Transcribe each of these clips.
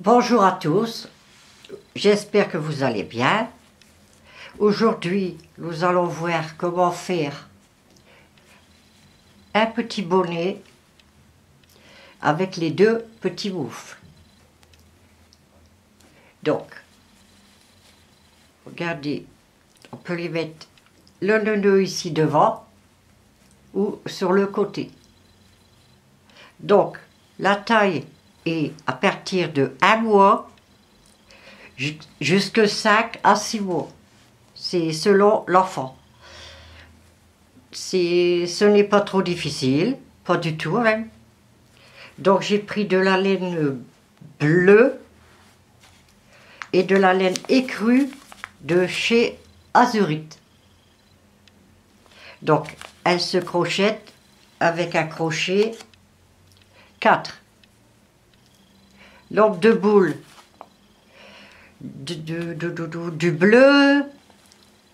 Bonjour à tous, j'espère que vous allez bien. Aujourd'hui, nous allons voir comment faire un petit bonnet avec les deux petits moufles. Donc, regardez, on peut les mettre le nœud ici devant ou sur le côté. Donc, la taille est à partir de 1 mois jusqu'à 5 à 6 mois. C'est selon l'enfant. Ce n'est pas trop difficile, pas du tout même. Donc j'ai pris de la laine bleue et de la laine écrue de chez Azurite. Donc elle se crochette avec un crochet 4. Nombre de boules du bleu,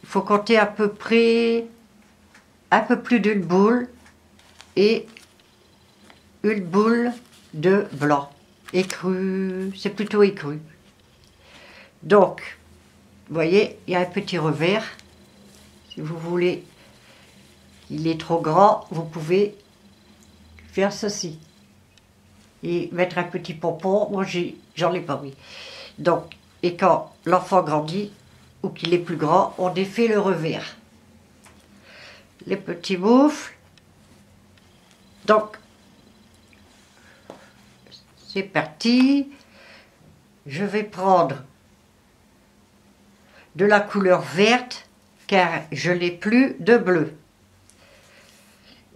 il faut compter à peu près un peu plus d'une boule et une boule de blanc écru, c'est plutôt écru. Donc vous voyez, il y a un petit revers. Si vous voulez, il est trop grand, vous pouvez faire ceci et mettre un petit pompon. Moi j'en ai pas mis. Donc, et quand l'enfant grandit ou qu'il est plus grand, on défait le revers. Les petits moufles. Donc, c'est parti. Je vais prendre de la couleur verte car je n'ai plus de bleu.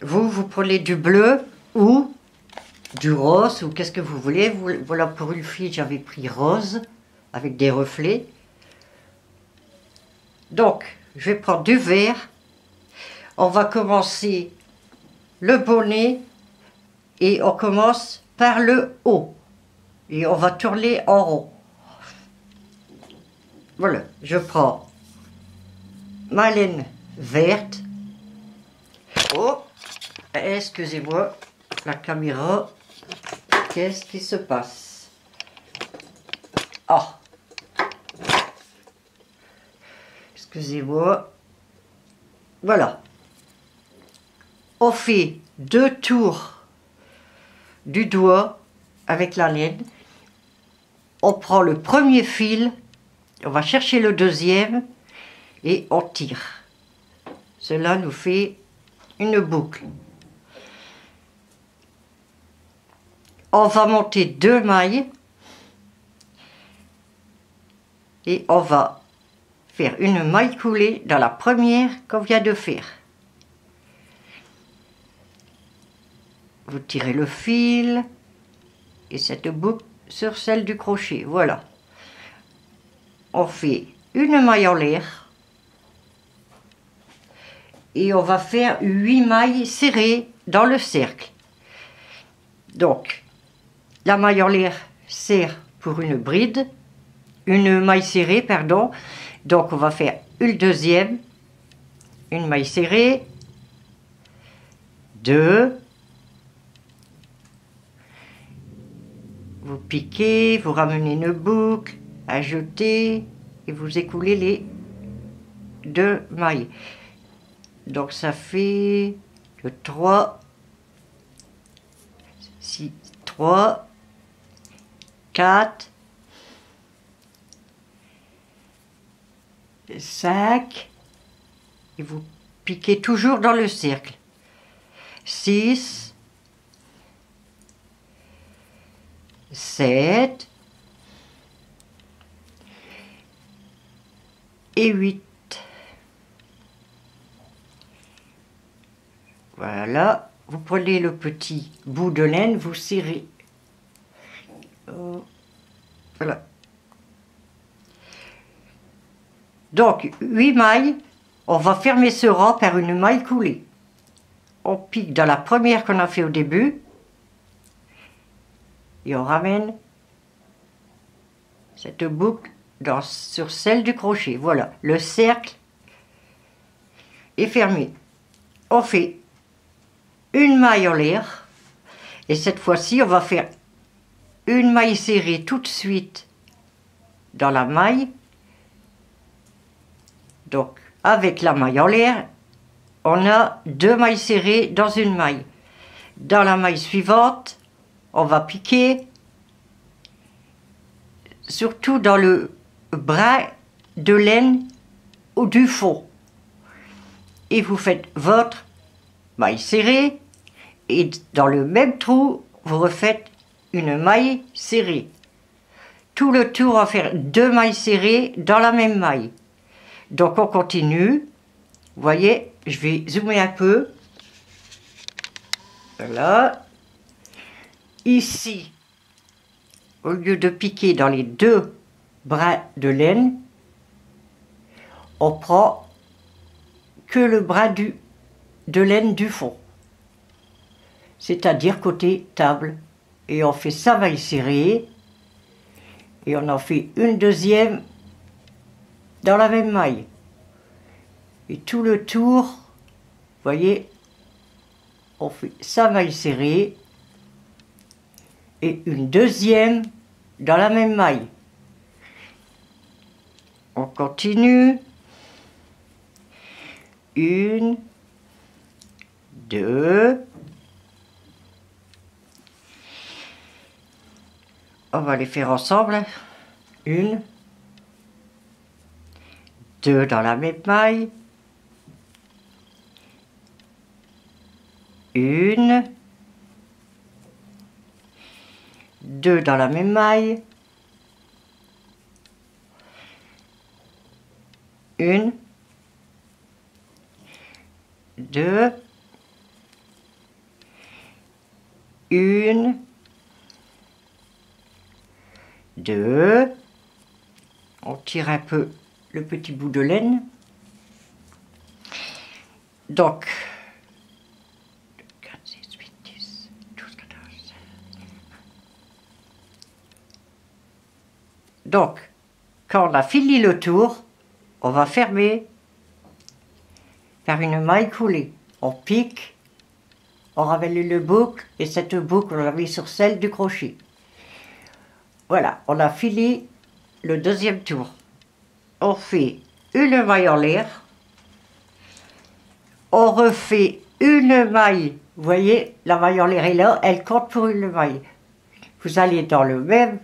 Vous prenez du bleu ou du rose ou qu'est-ce que vous voulez. Voilà, pour une fille, j'avais pris rose avec des reflets. Donc, je vais prendre du vert. On va commencer le bonnet et on commence par le haut. Et on va tourner en rond. Voilà, je prends ma laine verte. Oh, excusez-moi, la caméra. Qu'est-ce qui se passe? Ah, excusez-moi. Voilà. On fait 2 tours du doigt avec la laine. On prend le premier fil, on va chercher le deuxième et on tire. Cela nous fait une boucle. On va monter 2 mailles et on va faire une maille coulée dans la première qu'on vient de faire. Vous tirez le fil et cette boucle sur celle du crochet. Voilà. On fait une maille en l'air et on va faire 8 mailles serrées dans le cercle. Donc, la maille en l'air sert pour une bride, une maille serrée, pardon. Donc, on va faire une deuxième, une maille serrée, 2. Vous piquez, vous ramenez une boucle, ajoutez et vous écoulez les 2 mailles. Donc ça fait 3, 6, 3, 4, 5, et vous piquez toujours dans le cercle. 6, 7 et 8. Voilà, vous prenez le petit bout de laine, vous serrez. Voilà. Donc, 8 mailles, on va fermer ce rang par une maille coulée. On pique dans la première qu'on a fait au début. Et on ramène cette boucle sur celle du crochet. Voilà, le cercle est fermé. On fait une maille en l'air et cette fois-ci on va faire une maille serrée tout de suite dans la maille. Donc avec la maille en l'air, on a 2 mailles serrées dans une maille. Dans la maille suivante, on va piquer, surtout dans le bras de laine ou du fond. Et vous faites votre maille serrée et dans le même trou, vous refaites une maille serrée. Tout le tour, on va faire 2 mailles serrées dans la même maille. Donc on continue. Vous voyez, je vais zoomer un peu. Voilà. Ici, au lieu de piquer dans les 2 brins de laine, on prend que le brin de laine du fond. C'est-à-dire côté table. Et on fait sa maille serrée. Et on en fait une deuxième dans la même maille. Et tout le tour, vous voyez, on fait sa maille serrée et une deuxième dans la même maille. On continue. 1, 2. On va les faire ensemble. 1, 2 dans la même maille. 1, 2 dans la même maille. 1, 2, 1, 2. On tire un peu le petit bout de laine. Donc, 4, 6, 8, 10, 12, 14. Donc, quand on a fini le tour, on va fermer par une maille coulée. On pique, on ramène le boucle et cette boucle on la met sur celle du crochet. Voilà, on a fini le deuxième tour. On fait une maille en l'air. On refait une maille. Vous voyez, la maille en l'air est là, elle compte pour une maille. Vous allez dans le même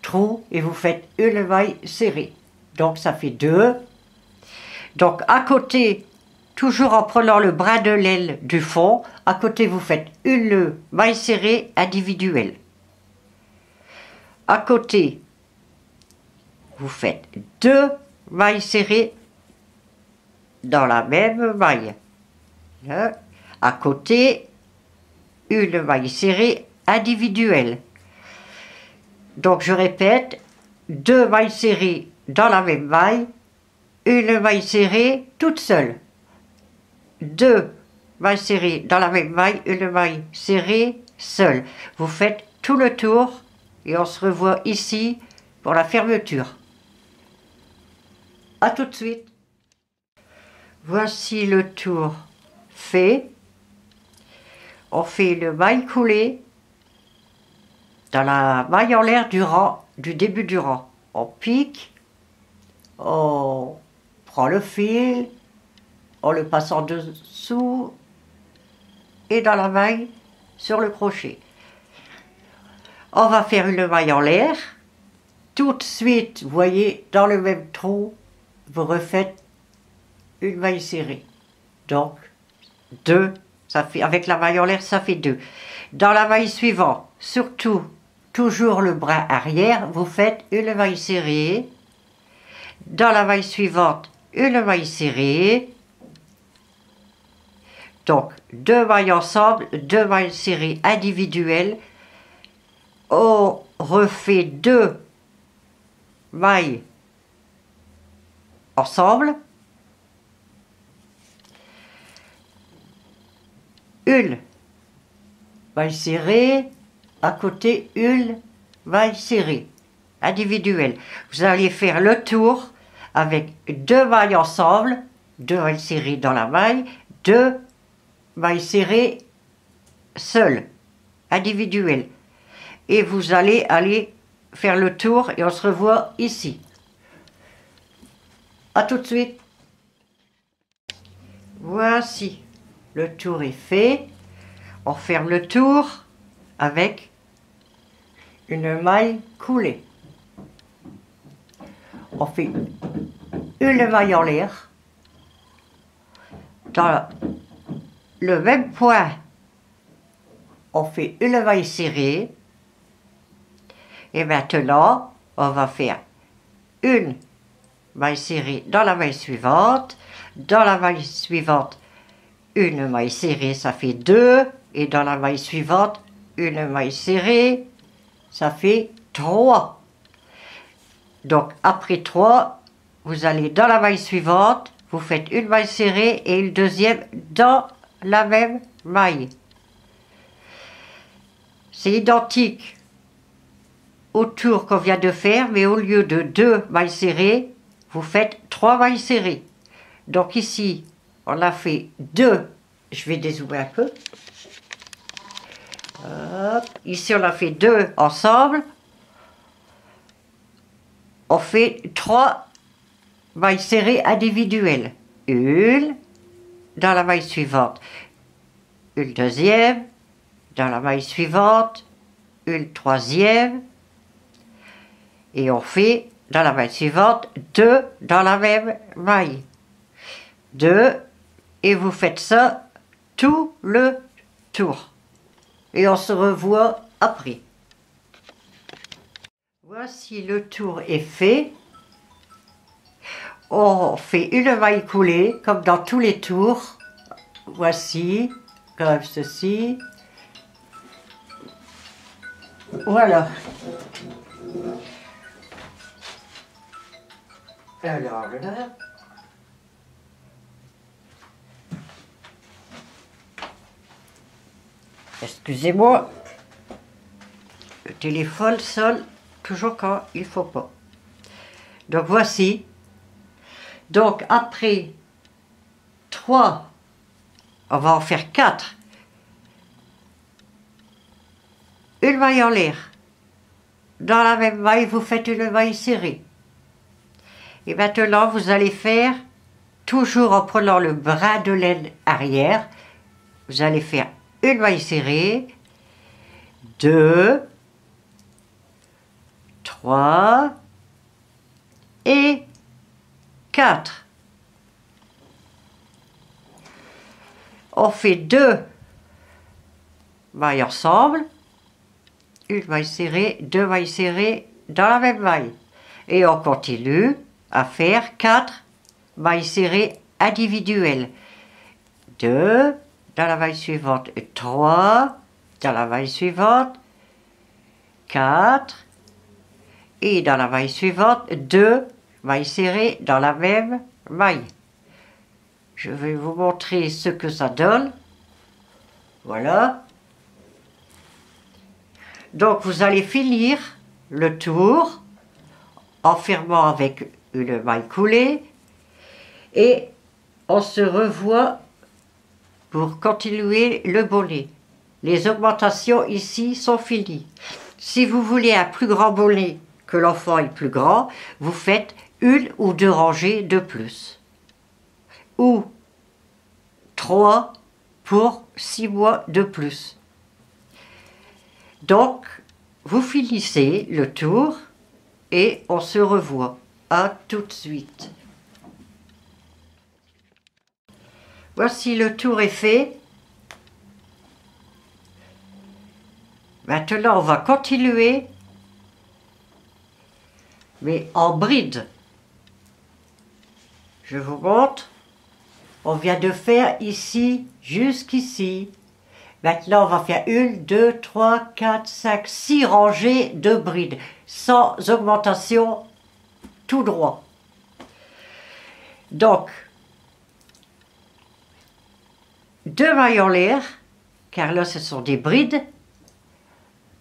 trou et vous faites une maille serrée. Donc ça fait 2. Donc à côté, toujours en prenant le bras de l'aile du fond, à côté vous faites une maille serrée individuelle. À côté, vous faites 2 mailles serrées dans la même maille. Là. À côté, une maille serrée individuelle. Donc je répète, 2 mailles serrées dans la même maille, une maille serrée toute seule. 2 mailles serrées dans la même maille, une maille serrée seule. Vous faites tout le tour et on se revoit ici pour la fermeture. A tout de suite. Voici le tour fait. On fait une maille coulée dans la maille en l'air du début du rang. On pique, on prend le fil, on le passe en dessous et dans la maille sur le crochet. On va faire une maille en l'air. Tout de suite, vous voyez, dans le même trou, vous refaites une maille serrée. Donc, 2, ça fait, avec la maille en l'air, ça fait 2. Dans la maille suivante, surtout, toujours le bras arrière, vous faites une maille serrée. Dans la maille suivante, une maille serrée. Donc, 2 mailles ensemble, 2 mailles serrées individuelles. On refait 2 mailles ensemble. Une maille serrée, à côté une maille serrée, individuelle. Vous allez faire le tour avec 2 mailles ensemble, 2 mailles serrées dans la maille, 2 mailles serrées seules, individuelles. et vous allez aller faire le tour et on se revoit ici. À tout de suite. Voici, le tour est fait. On ferme le tour avec une maille coulée. On fait une maille en l'air. Dans le même point, on fait une maille serrée. Et maintenant, on va faire une maille serrée dans la maille suivante. Dans la maille suivante, une maille serrée, ça fait 2. Et dans la maille suivante, une maille serrée, ça fait 3. Donc après 3, vous allez dans la maille suivante, vous faites une maille serrée et une deuxième dans la même maille. C'est identique au tour qu'on vient de faire, mais au lieu de 2 mailles serrées, vous faites 3 mailles serrées. Donc ici, on a fait 2, je vais dézoomer un peu. Hop. Ici, on a fait 2 ensemble. On fait 3 mailles serrées individuelles. Une dans la maille suivante, une deuxième dans la maille suivante, une troisième, et on fait dans la maille suivante 2 dans la même maille. 2, et vous faites ça tout le tour. Et on se revoit après. Voici, le tour est fait. On fait une maille coulée comme dans tous les tours. Voici, comme ceci. Voilà. Alors là, excusez-moi, le téléphone sonne toujours quand il faut pas. Donc voici. Donc après 3, on va en faire 4. Une maille en l'air. Dans la même maille, vous faites une maille serrée. Et maintenant, vous allez faire, toujours en prenant le bras de laine arrière, vous allez faire une maille serrée, 2, 3 et 4. On fait 2 mailles ensemble, une maille serrée, 2 mailles serrées dans la même maille. Et on continue à faire 4 mailles serrées individuelles. 2 dans la maille suivante, 3 dans la maille suivante, 4 et dans la maille suivante, 2 mailles serrées dans la même maille. Je vais vous montrer ce que ça donne. Voilà. Donc vous allez finir le tour en fermant avec une maille coulée et on se revoit pour continuer le bonnet. Les augmentations ici sont finies. Si vous voulez un plus grand bonnet, que l'enfant est plus grand, vous faites 1 ou 2 rangées de plus. Ou 3 pour 6 mois de plus. Donc, vous finissez le tour et on se revoit. À tout de suite. Voici, le tour est fait. Maintenant, on va continuer, mais en bride. Je vous montre. On vient de faire ici, jusqu'ici. Maintenant, on va faire 1, 2, 3, 4, 5, 6 rangées de brides, sans augmentation, tout droit. Donc, 2 mailles en l'air, car là, ce sont des brides.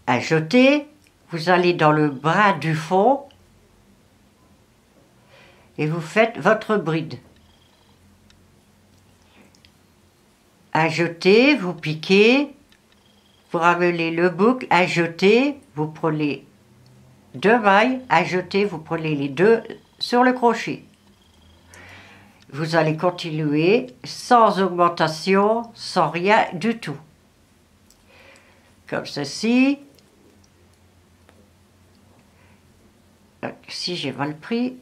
À jeter, vous allez dans le bras du fond et vous faites votre bride. À jeter, vous piquez Pour amener le boucle, ajoutez, vous prenez 2 mailles, ajoutez, vous prenez les 2 sur le crochet. Vous allez continuer sans augmentation, sans rien du tout. Comme ceci. Si j'ai mal pris.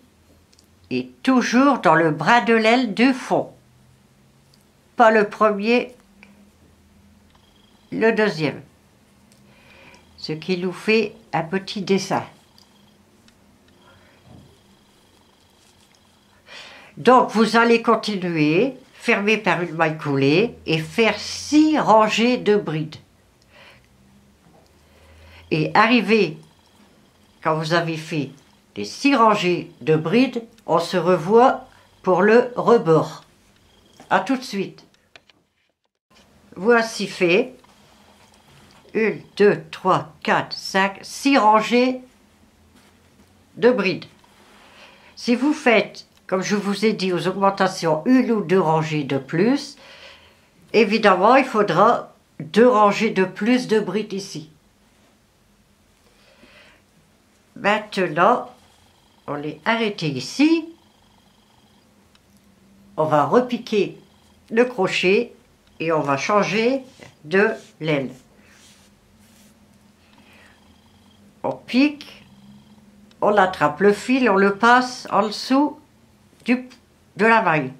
Et toujours dans le bras de l'aile du fond. Pas le premier, le deuxième. Ce qui nous fait un petit dessin. Donc vous allez continuer, fermer par une maille coulée et faire 6 rangées de brides. Et arriver, quand vous avez fait les 6 rangées de brides, on se revoit pour le rebord. A tout de suite. Voici fait. 1, 2, 3, 4, 5, 6 rangées de brides. Si vous faites, comme je vous ai dit, aux augmentations, 1 ou 2 rangées de plus, évidemment, il faudra 2 rangées de plus de brides ici. Maintenant, on est arrêté ici. On va repiquer le crochet et on va changer de laine. On pique, on attrape le fil, on le passe en dessous de la maille.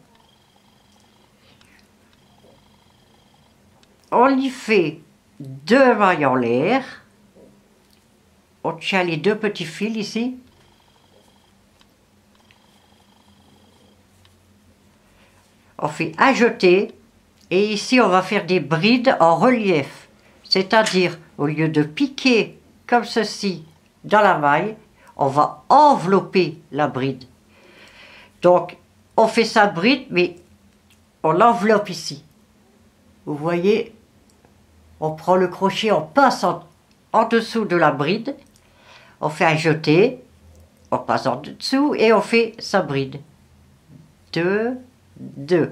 On y fait 2 mailles en l'air. On tient les 2 petits fils ici. On fait ajouter et ici on va faire des brides en relief. C'est-à-dire, au lieu de piquer comme ceci dans la maille, on va envelopper la bride. Donc, on fait sa bride, mais on l'enveloppe ici. Vous voyez, on prend le crochet, on passe en dessous de la bride, on fait un jeté, on passe en dessous et on fait sa bride. 2, 2.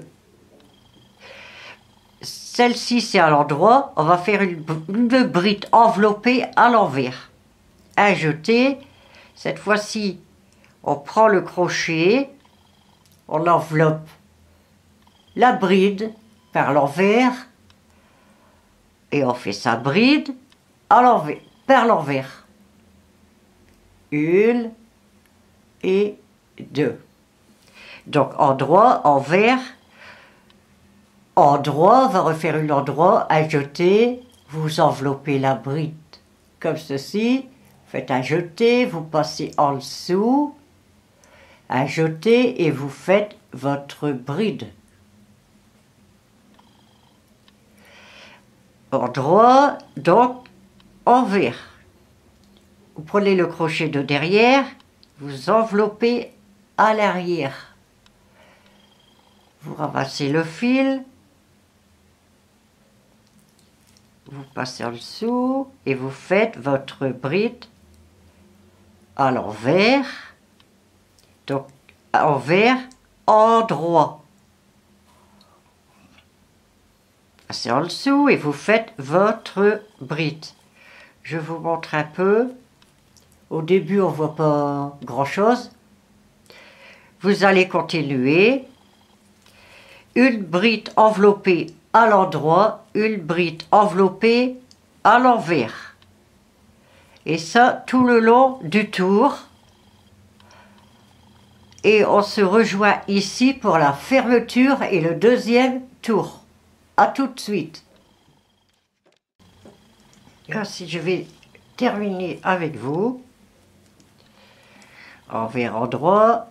Celle-ci, c'est à l'endroit, on va faire une bride enveloppée à l'envers. Un jeté, cette fois-ci, on prend le crochet, on enveloppe la bride par l'envers et on fait sa bride à l'envers, par l'envers. 1 et 2. Donc endroit, envers, endroit, on va refaire une endroit, un jeté, vous enveloppez la bride comme ceci, faites un jeté, vous passez en dessous, un jeté et vous faites votre bride. Endroit, donc envers. Vous prenez le crochet de derrière, vous enveloppez à l'arrière. Vous ramassez le fil, vous passez en dessous et vous faites votre bride à l'envers. Donc envers, endroit. Passez en dessous et vous faites votre bride. Je vous montre un peu. Au début, on ne voit pas grand-chose. Vous allez continuer. Une bride enveloppée à l'endroit, une bride enveloppée à l'envers. Et ça, tout le long du tour. Et on se rejoint ici pour la fermeture et le deuxième tour. À tout de suite. Ainsi, je vais terminer avec vous. Envers, endroit.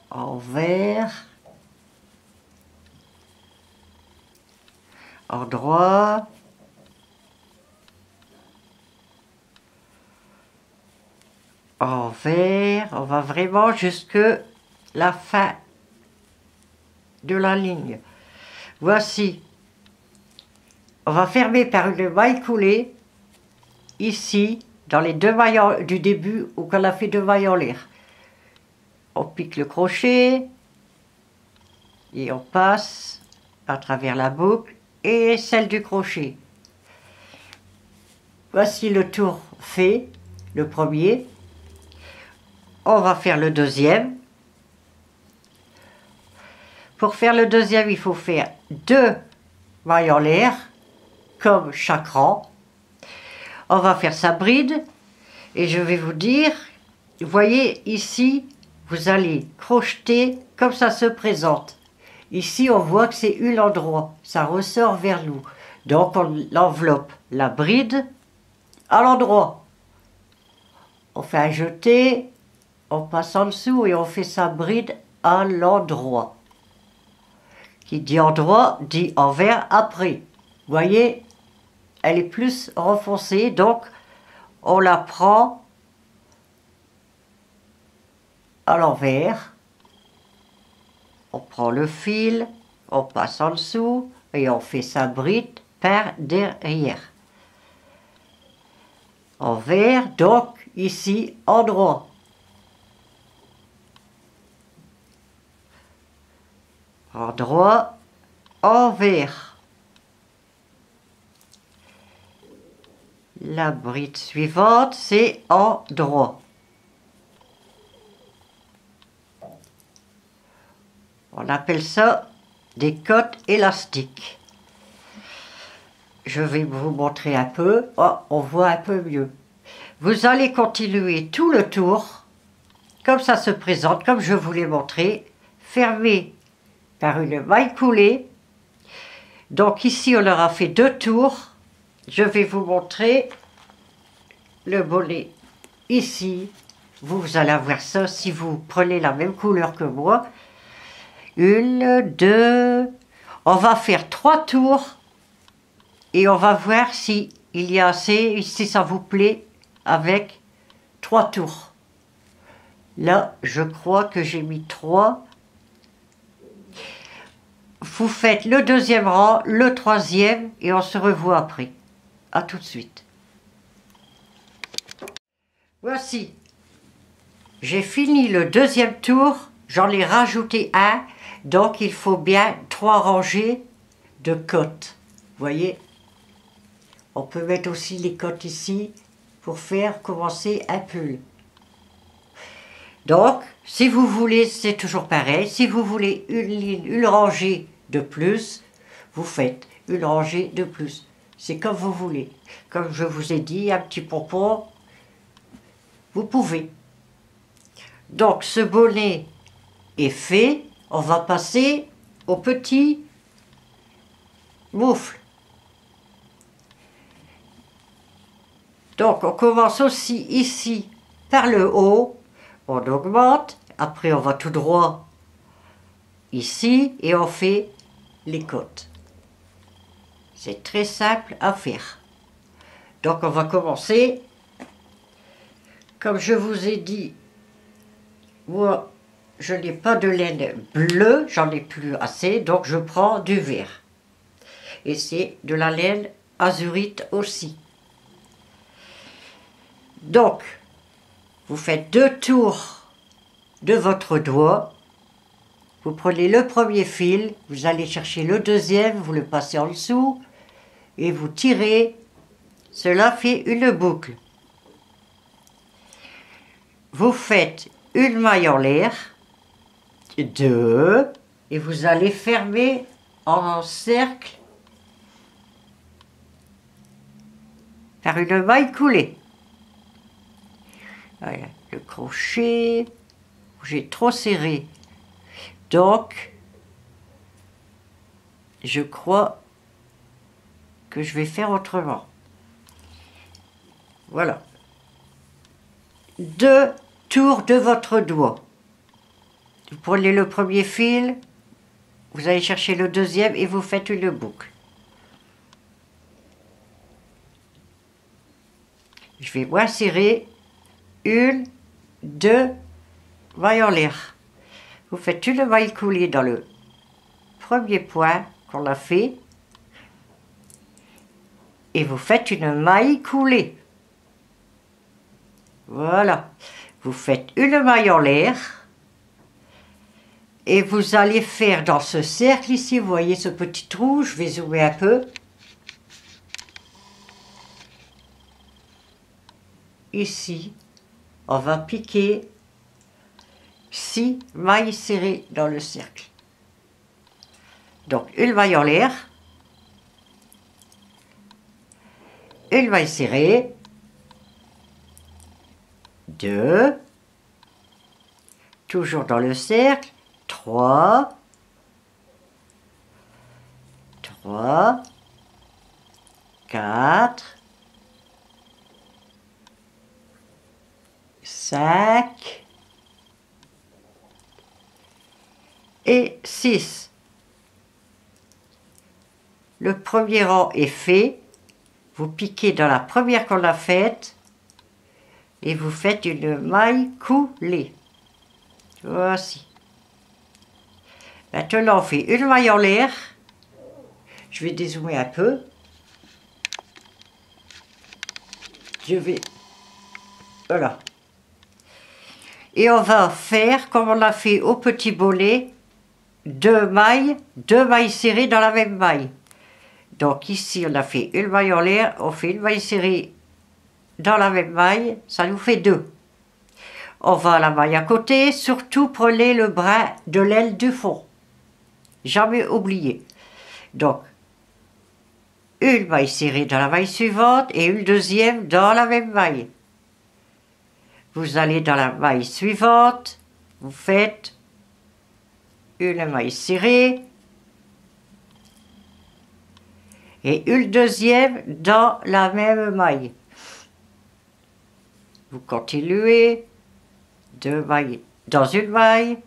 Envers. Endroit. Envers. On va vraiment jusque la fin de la ligne. Voici. On va fermer par une maille coulée ici dans les 2 mailles du début où on a fait 2 mailles en l'air. On pique le crochet et on passe à travers la boucle et celle du crochet. Voici le tour fait, le premier. On va faire le deuxième. Pour faire le deuxième, il faut faire 2 mailles en l'air, comme chaque rang. On va faire sa bride, et je vais vous dire, vous voyez ici, vous allez crocheter comme ça se présente. Ici, on voit que c'est l'endroit, ça ressort vers nous. Donc, on enveloppe la bride à l'endroit. On fait un jeté, on passe en dessous et on fait sa bride à l'endroit. Qui dit endroit, dit envers après. Vous voyez, elle est plus renfoncée, donc on la prend à l'envers. On prend le fil, on passe en dessous et on fait sa bride par derrière. Envers, donc ici endroit. Endroit, envers. La bride suivante, c'est endroit. On appelle ça des cottes élastiques. Je vais vous montrer un peu. Oh, on voit un peu mieux. Vous allez continuer tout le tour, comme ça se présente, comme je vous l'ai montré, fermé par une maille coulée. Donc ici, on aura fait 2 tours. Je vais vous montrer le bonnet ici. Vous allez avoir ça si vous prenez la même couleur que moi. 1, 2, on va faire 3 tours et on va voir si il y a assez, si ça vous plaît avec 3 tours. Là, je crois que j'ai mis 3. Vous faites le deuxième rang, le troisième et on se revoit après. À tout de suite. Voici. J'ai fini le deuxième tour, j'en ai rajouté un, donc il faut bien 3 rangées de cottes. Vous voyez, on peut mettre aussi les cottes ici pour faire commencer un pull. Donc, si vous voulez, c'est toujours pareil, si vous voulez une rangée de plus, vous faites une rangée de plus. C'est comme vous voulez. Comme je vous ai dit, un petit pompon, vous pouvez. Donc, ce bonnet est fait. On va passer au petit moufle. Donc, on commence aussi ici par le haut. On augmente. Après, on va tout droit ici et on fait les côtes. C'est très simple à faire. Donc, on va commencer. Comme je vous ai dit, moi, je n'ai pas de laine bleue, j'en ai plus assez, donc je prends du vert. Et c'est de la laine azurite aussi. Donc, vous faites 2 tours de votre doigt. Vous prenez le premier fil, vous allez chercher le deuxième, vous le passez en dessous et vous tirez. Cela fait une boucle. Vous faites une maille en l'air, 2, et vous allez fermer en cercle par une maille coulée. Voilà, le crochet, j'ai trop serré. Donc, je crois que je vais faire autrement. Voilà. 2 tours de votre doigt. Vous prenez le premier fil, vous allez chercher le deuxième et vous faites une boucle. Je vais moins serrer. 1, 2 mailles en l'air. Vous faites une maille coulée dans le premier point qu'on a fait et vous faites une maille coulée. Voilà. Vous faites une maille en l'air Et vous allez faire dans ce cercle ici, vous voyez ce petit trou, je vais zoomer un peu. Ici, on va piquer 6 mailles serrées dans le cercle. Donc une maille en l'air, une maille serrée, 2, toujours dans le cercle, 3, 4, 5 et 6. Le premier rang est fait. Vous piquez dans la première qu'on a faite et vous faites une maille coulée. Voici. Maintenant, on fait une maille en l'air. Je vais dézoomer un peu. Je vais... Voilà. Et on va faire, comme on l'a fait au petit bonnet, 2 mailles serrées dans la même maille. Donc ici, on a fait une maille en l'air, on fait une maille serrée dans la même maille, ça nous fait 2. On va à la maille à côté, surtout prenez le brin de l'aile du fond. Jamais oublier. Donc, une maille serrée dans la maille suivante et une deuxième dans la même maille. Vous allez dans la maille suivante, vous faites une maille serrée et une deuxième dans la même maille. Vous continuez, 2 mailles dans une maille,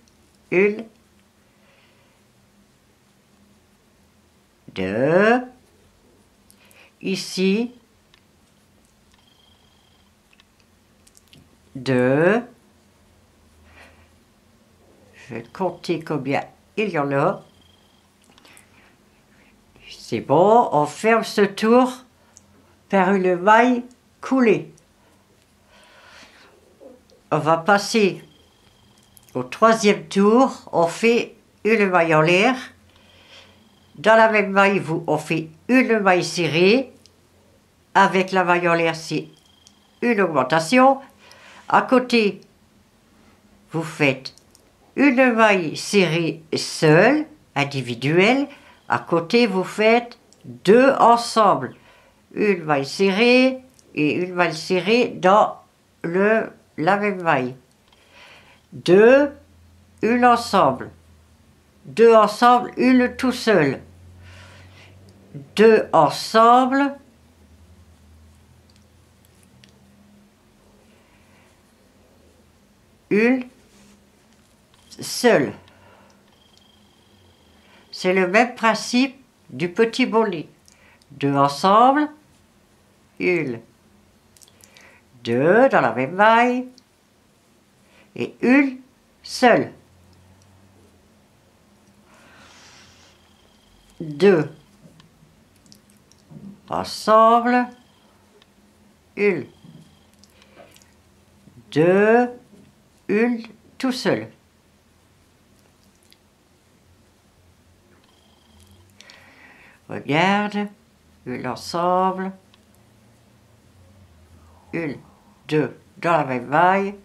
1, 2, ici, 2, je vais compter combien il y en a. C'est bon, on ferme ce tour par une maille coulée. On va passer au 3e tour, on fait une maille en l'air. Dans la même maille, on fait une maille serrée. Avec la maille en l'air, c'est une augmentation. À côté, vous faites une maille serrée seule, individuelle. À côté, vous faites 2 ensemble. Une maille serrée et une maille serrée dans la même maille. 2, une ensemble. 2 ensemble, une tout seul. 2 ensemble. Une seule. C'est le même principe du petit bonnet. 2 ensemble, 1, 2 dans la même maille et une seule. 2 ensemble, 1, 2, une tout seul. Regarde, une ensemble, 1, 2 dans la même maille,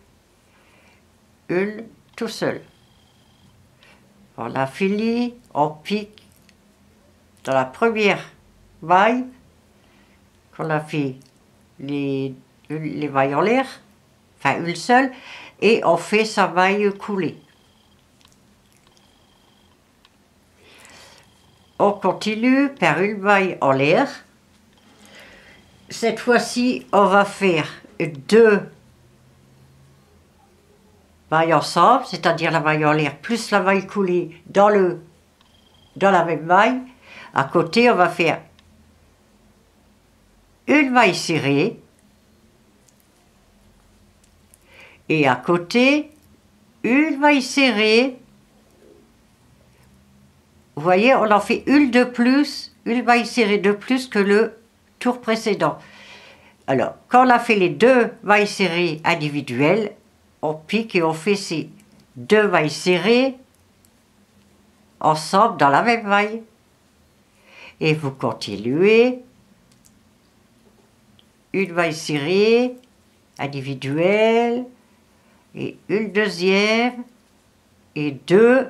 une tout seul. On a fini, on pique dans la première maille qu'on a fait les mailles en l'air, enfin une seule, et on fait sa maille coulée. On continue par une maille en l'air. Cette fois-ci, on va faire 2 mailles ensemble, c'est-à-dire la maille en l'air plus la maille coulée dans la même maille. À côté, on va faire une maille serrée. Et à côté, une maille serrée. Vous voyez, on en fait une de plus, une maille serrée de plus que le tour précédent. Alors, quand on a fait les 2 mailles serrées individuelles, on pique et on fait ces 2 mailles serrées ensemble dans la même maille. Et vous continuez. Une maille serrée, individuelle, et une deuxième, et deux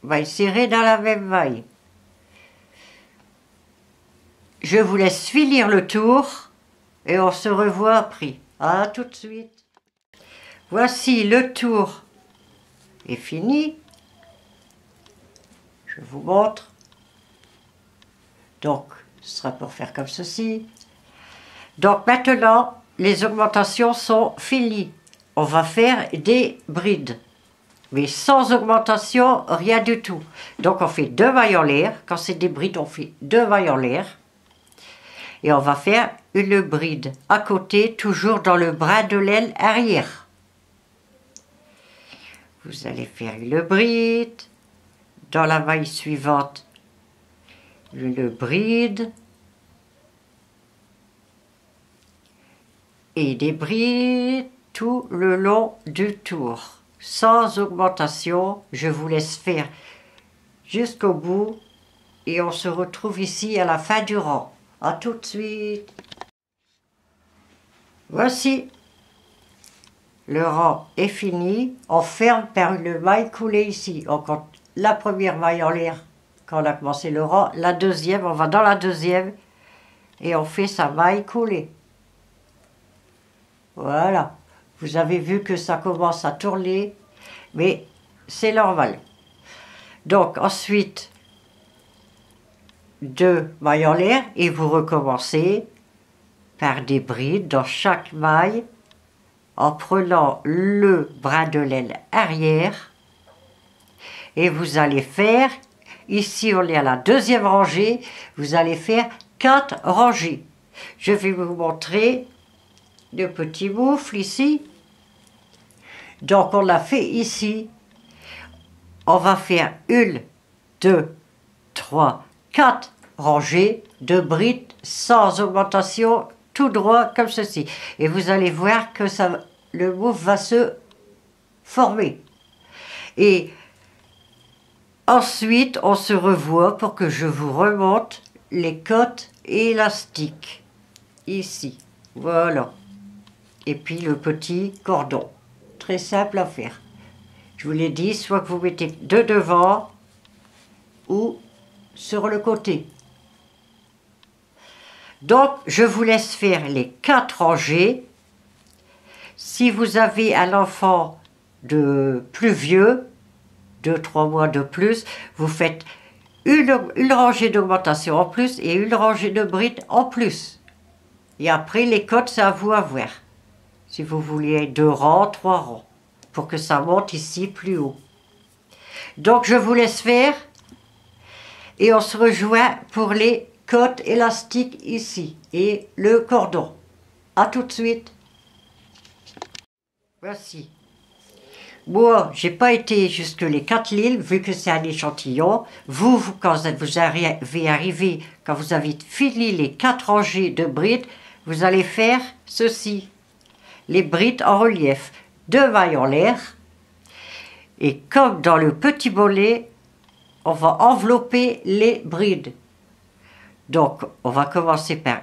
mailles serrées dans la même maille. Je vous laisse finir le tour et on se revoit après. À tout de suite. Voici le tour est fini. Je vous montre. Donc, ce sera pour faire comme ceci. Donc maintenant, les augmentations sont finies. On va faire des brides. Mais sans augmentation, rien du tout. Donc on fait 2 mailles en l'air. Quand c'est des brides, on fait 2 mailles en l'air. Et on va faire une bride à côté, toujours dans le bras de l'aile arrière. Vous allez faire une bride. Dans la maille suivante, une bride. Et des brides tout le long du tour. Sans augmentation, je vous laisse faire jusqu'au bout. Et on se retrouve ici à la fin du rang. À tout de suite. Voici. Le rang est fini. On ferme par une maille coulée ici. On compte la première maille en l'air quand on a commencé le rang. La deuxième, on va dans la deuxième. Et on fait sa maille coulée. Voilà. Vous avez vu que ça commence à tourner. Mais c'est normal. Donc ensuite, 2 mailles en l'air et vous recommencez par des brides dans chaque maille en prenant le bras de l'aile arrière et vous allez faire, ici on est à la deuxième rangée, vous allez faire 4 rangées. Je vais vous montrer le petit moufle ici. Donc on l'a fait ici, on va faire 1, 2, 3, 4 rangées de brides sans augmentation, tout droit comme ceci. Et vous allez voir que ça, le moufle va se former. Et ensuite, on se revoit pour que je vous remonte les côtes élastiques. Ici, voilà. Et puis le petit cordon. Très simple à faire. Je vous l'ai dit, soit que vous mettez de devant ou sur le côté. Donc, je vous laisse faire les 4 rangées. Si vous avez un enfant de plus vieux, 2-3 mois de plus, vous faites une rangée d'augmentation en plus et une rangée de brides en plus. Et après, les côtes, c'est à vous à voir. Si vous voulez 2 rangs, 3 rangs, pour que ça monte ici plus haut. Donc, je vous laisse faire et on se rejoint pour les côtes élastiques ici et le cordon. À tout de suite. Voici. Moi, j'ai pas été jusque les 4 lignes, vu que c'est un échantillon. Vous, quand vous arrivez, quand vous avez fini les 4 rangées de brides, vous allez faire ceci. Les brides en relief. 2 mailles en l'air. Et comme dans le petit bolet, on va envelopper les brides. Donc, on va commencer par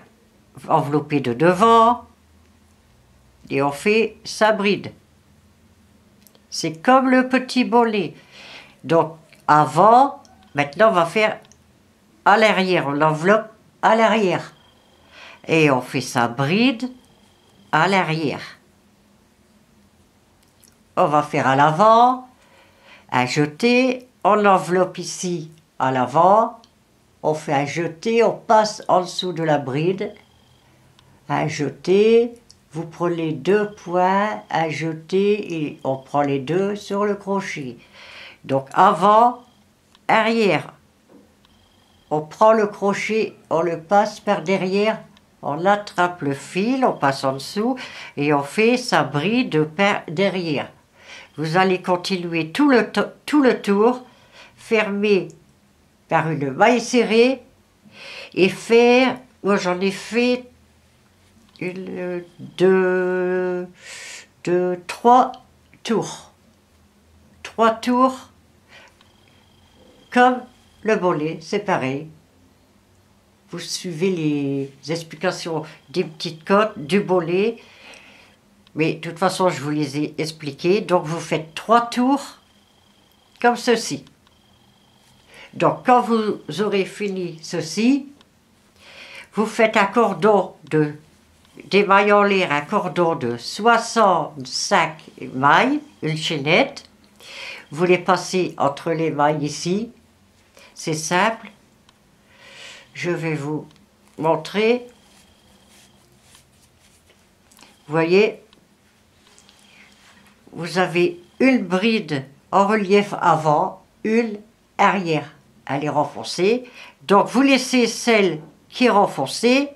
envelopper de devant. Et on fait sa bride. C'est comme le petit bolet. Donc, avant, maintenant, on va faire à l'arrière. On l'enveloppe à l'arrière. Et on fait sa bride à l'arrière. On va faire à l'avant, un jeté, on l'enveloppe ici à l'avant, on fait un jeté, on passe en dessous de la bride, un jeté, vous prenez 2 points, un jeté et on prend les 2 sur le crochet. Donc avant, arrière, on prend le crochet, on le passe par derrière, on attrape le fil, on passe en dessous et on fait sa bride par derrière. Vous allez continuer tout le tour, fermer par une maille serrée et faire, moi j'en ai fait 3 tours. 3 tours comme le bolet, c'est pareil. Vous suivez les explications des petites côtes, du bolet. Mais de toute façon, je vous les ai expliquées. Donc, vous faites 3 tours comme ceci. Donc, quand vous aurez fini ceci, vous faites un cordon des mailles en l'air, un cordon de 65 mailles, une chaînette. Vous les passez entre les mailles ici. C'est simple. Je vais vous montrer. Vous voyez, vous avez une bride en relief avant, une arrière. Elle est renfoncée. Donc vous laissez celle qui est renfoncée.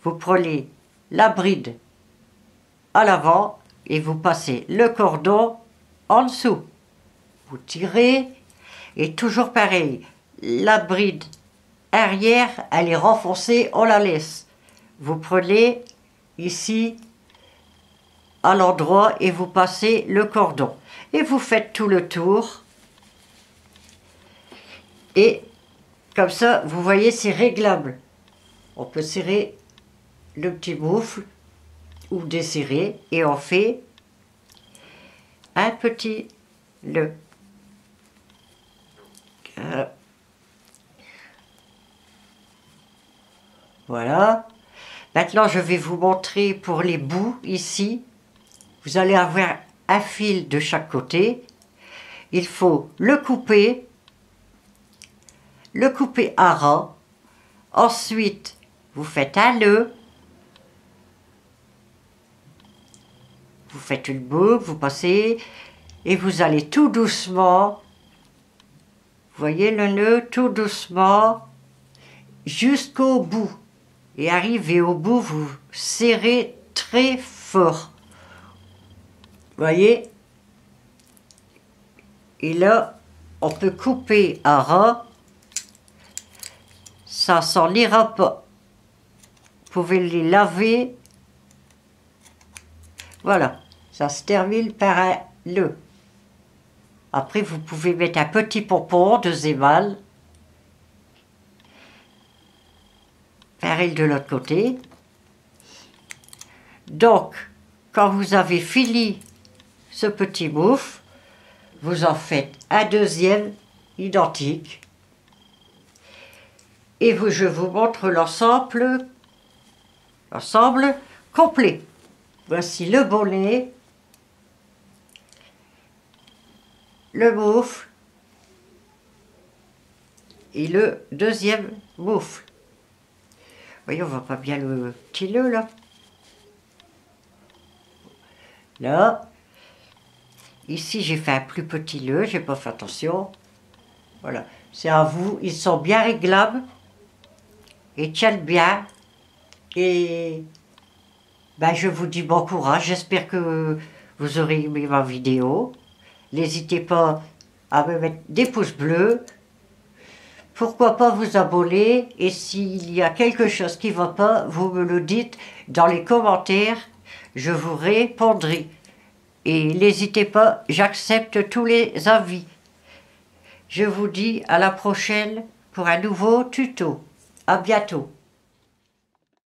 Vous prenez la bride à l'avant et vous passez le cordon en dessous. Vous tirez et toujours pareil. La bride arrière, elle est renfoncée, on la laisse. Vous prenez ici à l'endroit et vous passez le cordon. Et vous faites tout le tour. Et comme ça, vous voyez, c'est réglable. On peut serrer le petit moufle ou desserrer et on fait un petit nœud. Voilà. Maintenant, je vais vous montrer pour les bouts ici. Vous allez avoir un fil de chaque côté. Il faut le couper à ras. Ensuite, vous faites un nœud. Vous faites une boucle, vous passez et vous allez tout doucement. Vous voyez le nœud, tout doucement jusqu'au bout. Et arrivé au bout, vous serrez très fort. Vous voyez? Et là, on peut couper à ras. Ça s'en ira pas. Vous pouvez les laver. Voilà, ça se termine par un nœud. Après, vous pouvez mettre un petit pompon de zémal. Pareil de l'autre côté. Donc, quand vous avez fini ce petit moufle, vous en faites un deuxième identique. Et je vous montre l'ensemble complet. Voici le bonnet, le moufle et le deuxième moufle. Vous voyez, on voit pas bien le petit nœud là. Là, ici j'ai fait un plus petit nœud, j'ai pas fait attention. Voilà, c'est à vous, ils sont bien réglables et tiennent bien. Et ben, je vous dis bon courage, j'espère que vous aurez aimé ma vidéo. N'hésitez pas à me mettre des pouces bleus. Pourquoi pas vous abonner, et s'il y a quelque chose qui ne va pas, vous me le dites dans les commentaires, je vous répondrai. Et n'hésitez pas, j'accepte tous les avis. Je vous dis à la prochaine pour un nouveau tuto. À bientôt.